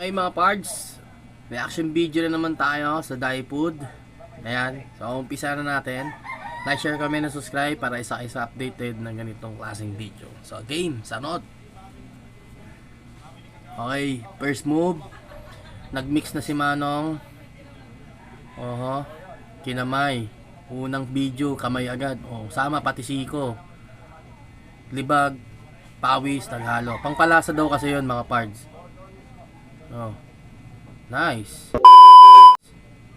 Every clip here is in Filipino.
Hey mga pards, reaction video na naman tayo sa Dai Food. Ayan, so umpisa na natin. Like, share, comment, and subscribe para isa-isa updated ng ganitong klaseng video. So game, sanod. Okay, first move. Nagmix na si Manong. Oho, kinamay. Unang video, kamay agad. Oh, sama pati siko. Libag, pawis, naghalo. Pangpalasa daw kasi yon mga pards. Oh. Nice.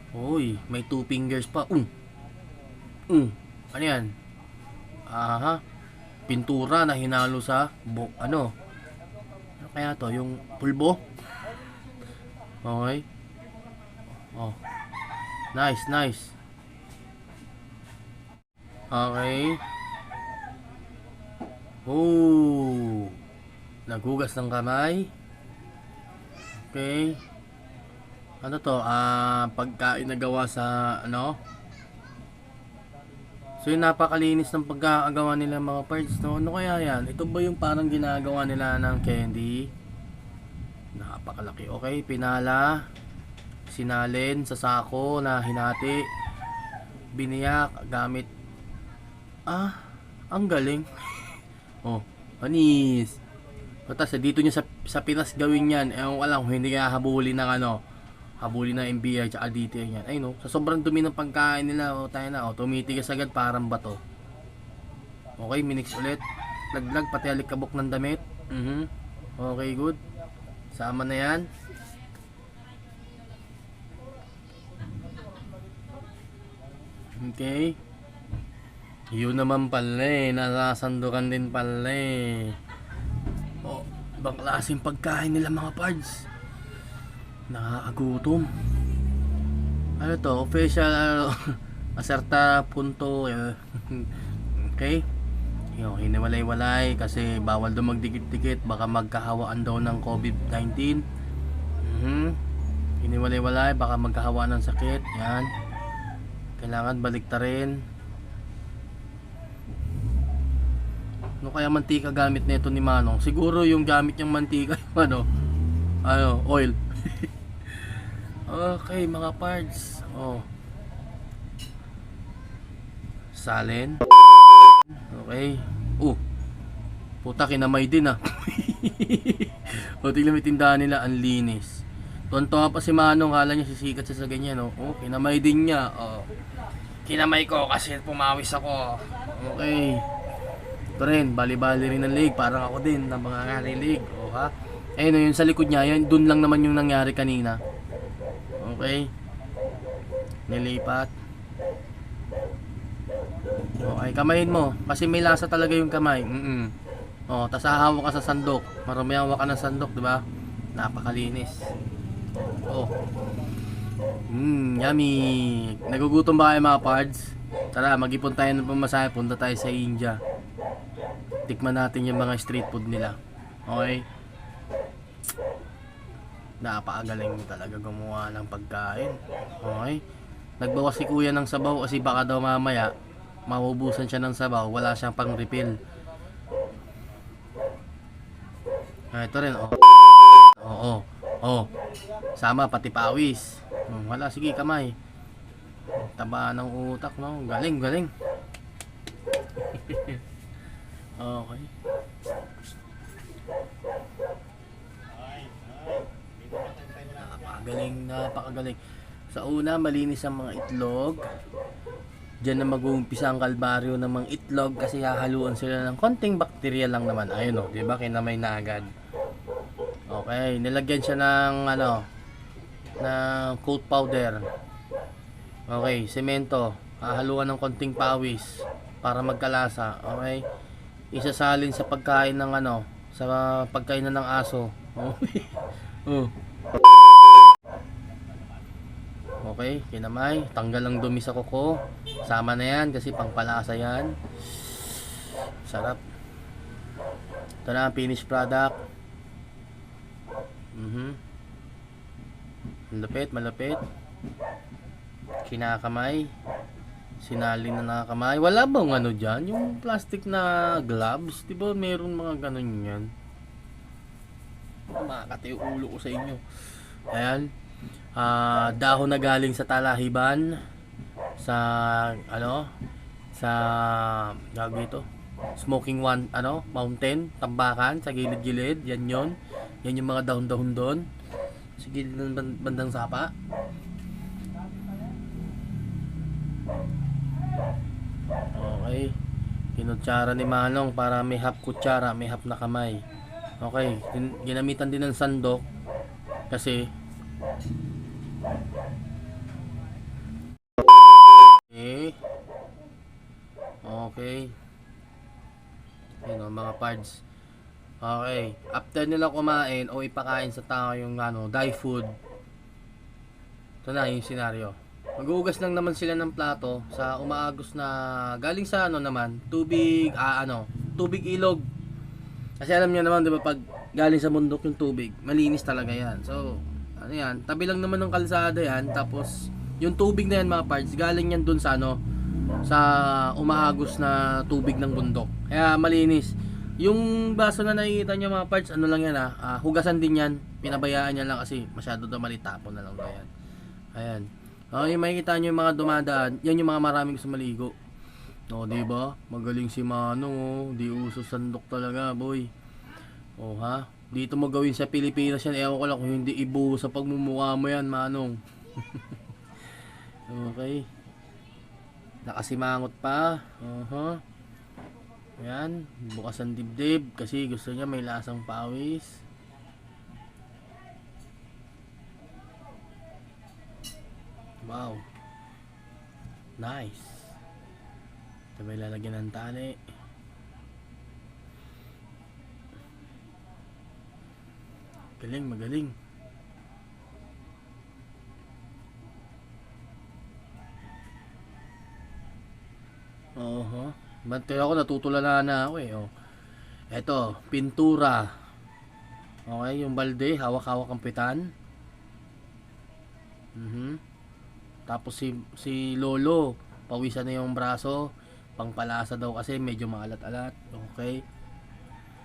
Uy, may 2 fingers pa. Ano yan? Aha. Pintura na hinalo sa ano kaya to? Yung pulbo? Okay. Oh. Nice, nice. Okay. Oh. Naghugas ng kamay. Okay. Ano to? Pagkain na gawa sa ano? So yung napakalinis ng pagkakagawa nila mga parts, no? Ano kaya yan? Ito ba yung parang ginagawa nila ng candy? Napakalaki. Okay, pinala. Sinalin sa sako na hinati. Biniyak gamit. Ang galing. Oh, panis. Tapos dito niya sa Pinas gawin yan. Ewan ko lang, hindi kaya habulin ng ano, habulin ng NBI tsaka dito yan. Ay no, sa sobrang dumi ng pagkain nila, tayo na, tumitigas agad parang bato. Okay, minix ulit. Laglag, pati alikabok ng damit. Okay, good. Sama na yan. Okay. Yun naman pala nasasandukan din pala ibang klaseng pagkain nila mga pards. Nakakagutom. Ano to? Official aserta punto. Okay. Yung hiniwalay-walay kasi bawal daw magdikit-dikit, baka magkahawaan daw ng COVID-19. Hiniwalay-walay, baka magkahawaan ng sakit. Yan. Kailangan baliktarin. Ano kaya mantika gamit nito ni Manong? Siguro yung gamit niyang mantika yung oil. Okay mga parts. Salin. Okay. Puta, kinamay din tingnan mo tindahan nila, ang linis. Tonto pa si Manong, kala niya sisikat siya sa ganyan. Kinamay din niya. Kinamay ko kasi pumawis ako. Okay. Ito rin, bali-bali rin ng leg. Parang ako din ng mga leg. Ayun, yun sa likod niya, yun, dun lang naman yung nangyari kanina. Okay. Nilipat. Okay, kamayin mo. Kasi may lasa talaga yung kamay. Tas hahawak ka sa sandok. Marami hawak ka ng sandok, diba? Napakalinis. Yummy. Nagugutom ba kayo mga pards? Tara, mag-ipon tayo ng pamasahe. Punta tayo sa India. Tikman natin yung mga street food nila. Okay? Napakagaling talaga gumawa ng pagkain. Okay? Nagbawas si kuya ng sabaw kasi baka daw mamaya maubusan siya ng sabaw, wala siyang pang refill. Ito rin, sama pati pawis. Wala, sige, kamay. Taba ng utak, no? Galing, galing. Okay. Napakagaling. Sa una, malinis ang mga itlog. Diyan na mag-uumpisa ang kalbaryo ng mga itlog kasi hahaluan sila ng konting bakterya lang naman. Ayun di ba? Kinamay na agad. Okay, nilagyan siya ng ng coat powder. Okay, semento. Hahaluan ng konting pawis para magkalasa. Okay. Isasalin sa pagkain ng sa pagkain ng aso. Okay, kinamay, tanggal ang dumi sa kuko. Sama na yan kasi pangpalasa yan. Sarap. Ito na ang finished product. Malapit. Kinakamay. Sinalin na nakakamay. Wala bang dyan? Yung plastic na gloves, diba meron mga ganun yan? kumakati yung ulo ko sa inyo. Ayan. Dahon na galing sa talahiban. Sa, ano, sa, tawag dito, smoking one, mountain, tambakan, sa gilid-gilid. Yan yon. Yan yung mga dahon-dahon doon. Sa gilid ng bandang sapa. Okay. Kinutsara ni Manong para may half kutsara, may half na kamay. Okay. Ginamitan din ng sandok kasi okay. Yun o, mga parts. Okay. After nila kumain o ipakain sa tao yung dry food. Ito na yung senaryo. Mag-uugas lang naman sila ng plato sa umaagos na galing sa tubig, tubig ilog. Kasi alam niyo naman, 'di ba, pag galing sa bundok yung tubig, malinis talaga 'yan. So, yan, tabi lang naman ng kalsada 'yan, tapos yung tubig na 'yan, mga parts, galing yan dun sa sa umaagos na tubig ng bundok. Kaya malinis. Yung baso na nakikita niyo, mga parts, lang yan hugasan din yan. Pinabayaan niya lang kasi masyado daw malitapon na lang daw yan. Ayan. Yung makikita nyo yung mga dumadaan, yan yung mga maraming gusto maligo. Diba? Magaling si Manong, di uso sandok talaga, boy. Ha? Dito mo gawin sa Pilipinas yan, ewan ko lang kung hindi ibu sa pagmumukha mo yan, Manong. Okay. Nakasimangot pa. Ayan, bukas ang dibdib kasi gusto niya may lasang pawis. Wow. Nice. Ito may lalagyan ng tali. Galing, magaling. Bantay ako, natutulala na ako Eto, pintura. Okay, yung balde, hawak-hawak ang pitan. Tapos si Lolo, pawisan na yung braso, pangpalasa daw kasi medyo maalat-alat. Okay.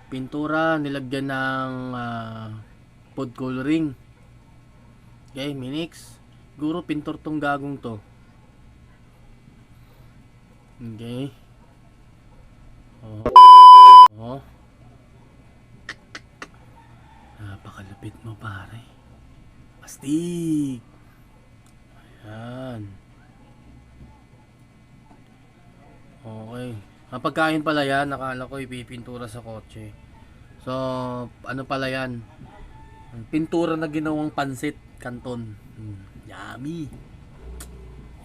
Pintura, nilagyan ng food coloring. Okay, minix. Siguro pintor tong gagong to. Okay. Napakalupit mo, pare. Astig. Ayan. Okay. Pagkain pala yan, nakala ko ipipintura sa kotse. So, ano pala yan? Pintura na ginawang pansit canton. Yummy.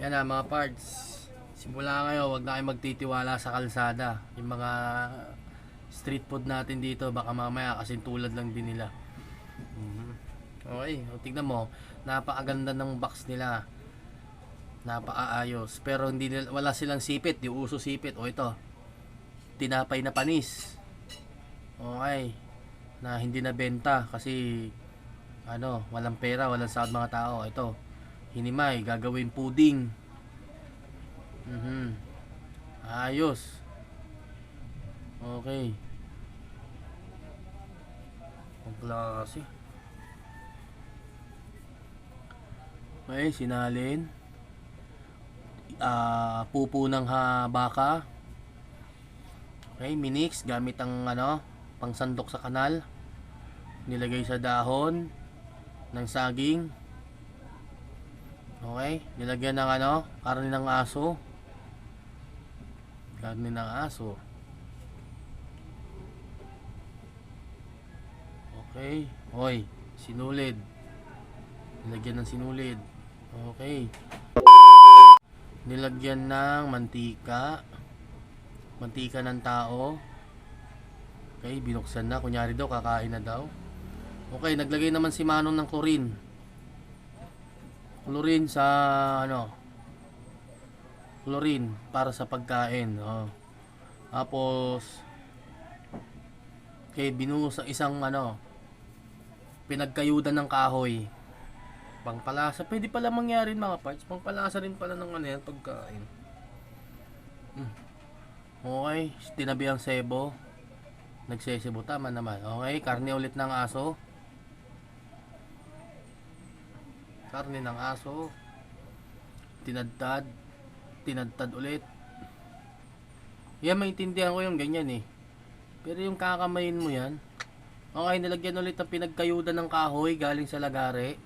Yan mga parts. Simula ngayon, wag na kayo magtitiwala sa kalsada. Yung mga street food natin dito, baka mamaya kasi tulad lang din nila. Okay, tignan mo, napakaganda ng box nila. Napakaayos, pero wala silang sipit, di uso sipit. Ito, tinapay na panis. Okay, na hindi na benta kasi walang pera, walang sahod mga tao. Ito, hinimay, gagawin pudding. Ayos. Okay. Ang klase. Okay, sinalin. Pupo ng baka. Okay, minix gamit ang pangsandok sa kanal. Nilagay sa dahon ng saging. Okay, nilagyan ng karne ng aso. Karne ng aso. Okay. Hoy, sinulid. Nilagyan ng sinulid. Okay. Nilagyan ng mantika. Mantika ng tao. Okay, binuksan na. Kunyari daw, kakain na daw. Okay, naglagay naman si Manong ng chlorine. Chlorine sa chlorine para sa pagkain. Tapos okay, binuhos ang isang pinagkayudan ng kahoy. Pangpalasa, pwede pala mangyari mga parts. Pangpalasa rin pala ng yan, pagkain. Okay, tinabi ang sebo. Nagsesebo, tama naman. Okay, karne ulit ng aso. karne ng aso, tinadtad, tinadtad ulit. Yan, maintindihan ko yung ganyan eh. Pero yung kakamayin mo yan, okay, nilagyan ulit ng pinagkayudan ng kahoy galing sa lagare.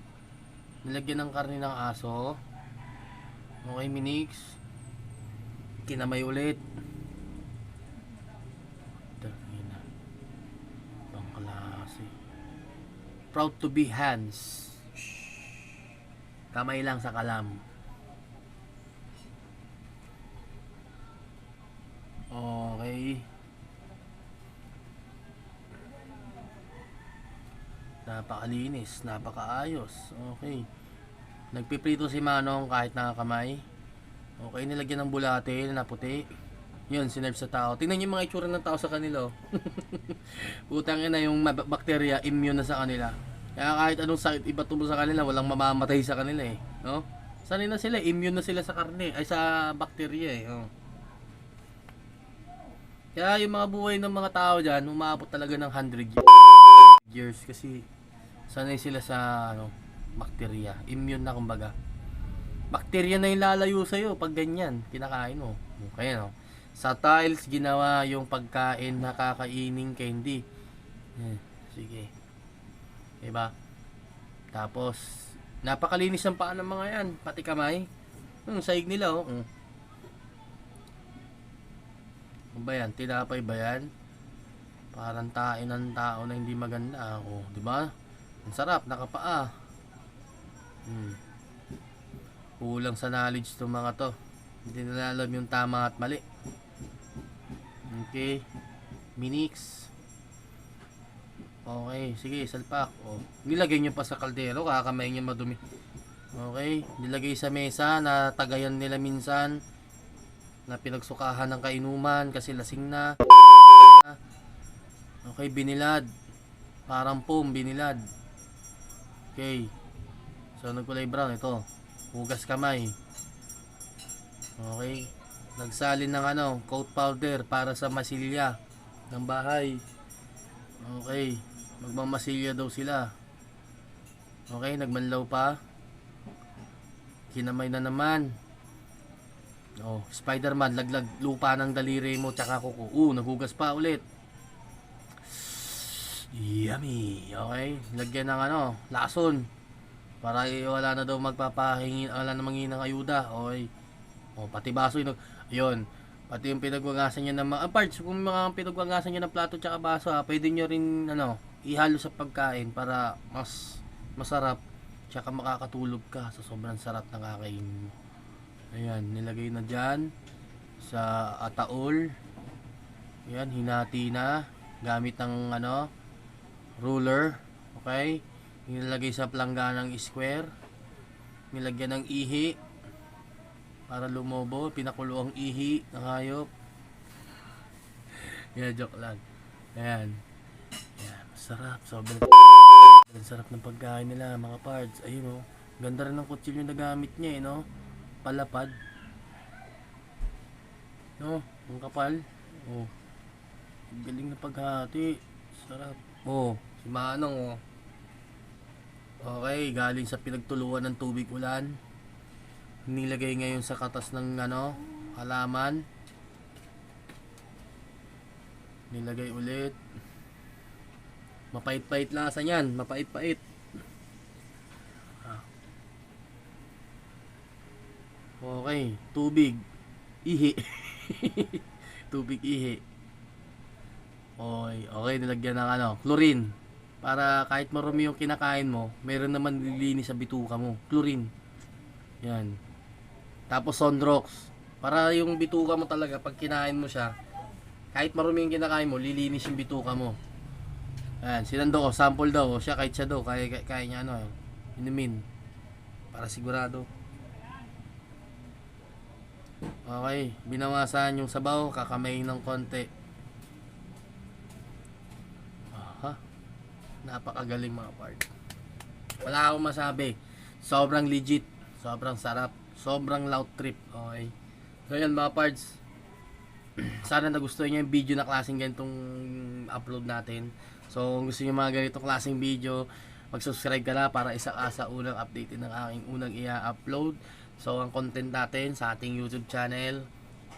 Nilagyan ng karne ng aso. Okay, minix. Kinamay ulit. Tangina. Pangklase. Proud to be hands. Kamay lang sa kalam. Okay. Napakalinis, napakaayos. Okay. Nagpiprito si Manong kahit nakakamay. Okay, nilagyan ng bulate na puti. Yun, sinerve sa tao. Tingnan niyo yung mga itsura ng tao sa kanila. Utang ina, yung bakterya, immune na sa kanila. Kaya kahit anong sakit ipatumbo sa kanila, walang mamamatay sa kanila eh. No? Sanay na sila, immune na sila sa karne, ay sa bakterya eh. Oh. Kaya yung mga buhay ng mga tao dyan, umabot talaga ng 100 years kasi sanay sila sa bakterya. Immune na kumbaga. Bakterya na yung lalayo sa'yo pag ganyan, kinakain mo. Kaya no. Sa tiles, ginawa yung pagkain na kakaining candy. Sige. Diba? Tapos, napakalinis ang paa ng mga yan. Pati kamay. Saig nila oh. Ano ba yan? Tinapay ba yan? Parang tain ng tao na hindi maganda. Oh, diba? Ang sarap, nakapaa. Kulang sa knowledge itong mga to. Hindi na alam yung tama at mali. Okay. Minix. Okay, sige, salpak. Oh. Nilagay nyo pa sa kaldero, kakamay nyo madumi. Okay, nilagay sa mesa na tagayan nila minsan. Na pinagsukahan ng kainuman kasi lasing na. Okay, binilad. Parang foam, binilad. Okay. So, nagkulay brown. Ito. Hugas kamay. Okay. Nagsalin ng coat powder para sa masilya ng bahay. Okay. Magmamasilya daw sila. Okay. Nagmanlaw pa. Kinamay na naman. Oh, Spider-Man, laglag lupa ng daliri mo tsaka kuko. Naghugas pa ulit. Yummy. Okay, lagyan ng lason para wala na daw magpapahingi, wala na manghingi ng ayuda. Okay. Oh, pati baso yun. Ayun. Pati yung pinagwagasan niya ng mga parts, kung mga pinagwagasan niya ng plato tsaka baso, pwede niyo rin ihalo sa pagkain para mas masarap tsaka makakatulog ka sa sobrang sarap ng kakainin mo. Ayan, nilagay na dyan sa ataol. Ayan, hinati na gamit ng ruler. Okay, nilagay sa plangganang square. Nilagyan ng ihi para lumobo, pinakulo ang ihi ng hayop. Yeah, joke lang. Ayan. Ayan, masarap, sobrang sarap ng pagkain nila mga pards. Ayun ganda rin ng kutsilyo na gamit niya palapad. Ang kapal. Galing na paghati. Sarap. Si Manong Okay, galing sa pinagtuluan ng tubig ulan. Nilagay ngayon sa katas ng halaman. Nilagay ulit. Mapait-pait lasa niyan, mapait-pait. Okay, tubig, ihi. Tubig, ihi. Okay, nilagyan ng chlorine. Para kahit marumi yung kinakain mo, meron naman lilinis sa bituka mo. Chlorine. Yan. Tapos Sonrox. Para yung bituka mo talaga, pag kinain mo siya, kahit marumi yung kinakain mo, lilinis yung bituka mo. Yan, sinando ko, sample daw. Siya, kahit siya daw, kaya niya inumin. Para sigurado. Okay, binawasan yung sabaw, kakamay ng konti. Napakagaling mga part. Wala akong masabi. Sobrang legit, sobrang sarap, sobrang loud trip. Okay. So yan mga parts. Sana nagustuhan niyo yung video na klaseng ganitong upload natin. So kung gusto niyo mga ganitong klaseng video, mag-subscribe ka na para isa ka sa unang update ng aking unang i-upload. So ang content natin sa ating YouTube channel,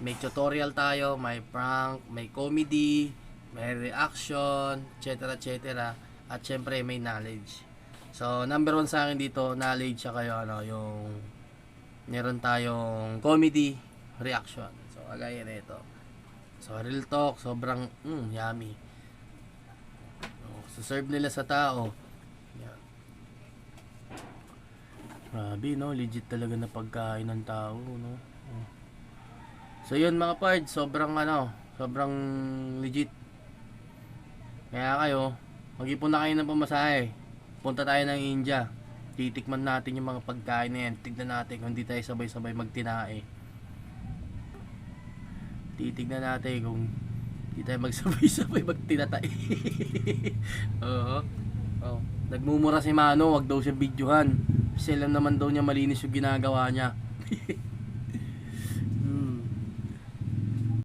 may tutorial tayo, may prank, may comedy, may reaction, etc. etc. At syempre may knowledge. So number 1 sa akin dito, knowledge siya kayo, yung meron tayong comedy, reaction. So kagaya nito. So real talk, sobrang yummy. So serve nila sa tao. Yan. Grabe, no, legit talaga na pagkain ng tao, no. So yun mga pards, sobrang sobrang legit. Kaya kayo, mag-ipon na kayo ng pamasahe. Punta tayo ng India. Titikman natin yung mga pagkain na yan. Tignan natin kung hindi tayo sabay-sabay magtinae. Titignan natin kung hindi tayo magsabay-sabay magtinatay. Oo. Oh. Nagmumura si Mano, wag daw siya videohan. Kasi alam naman daw niya malinis yung ginagawa niya.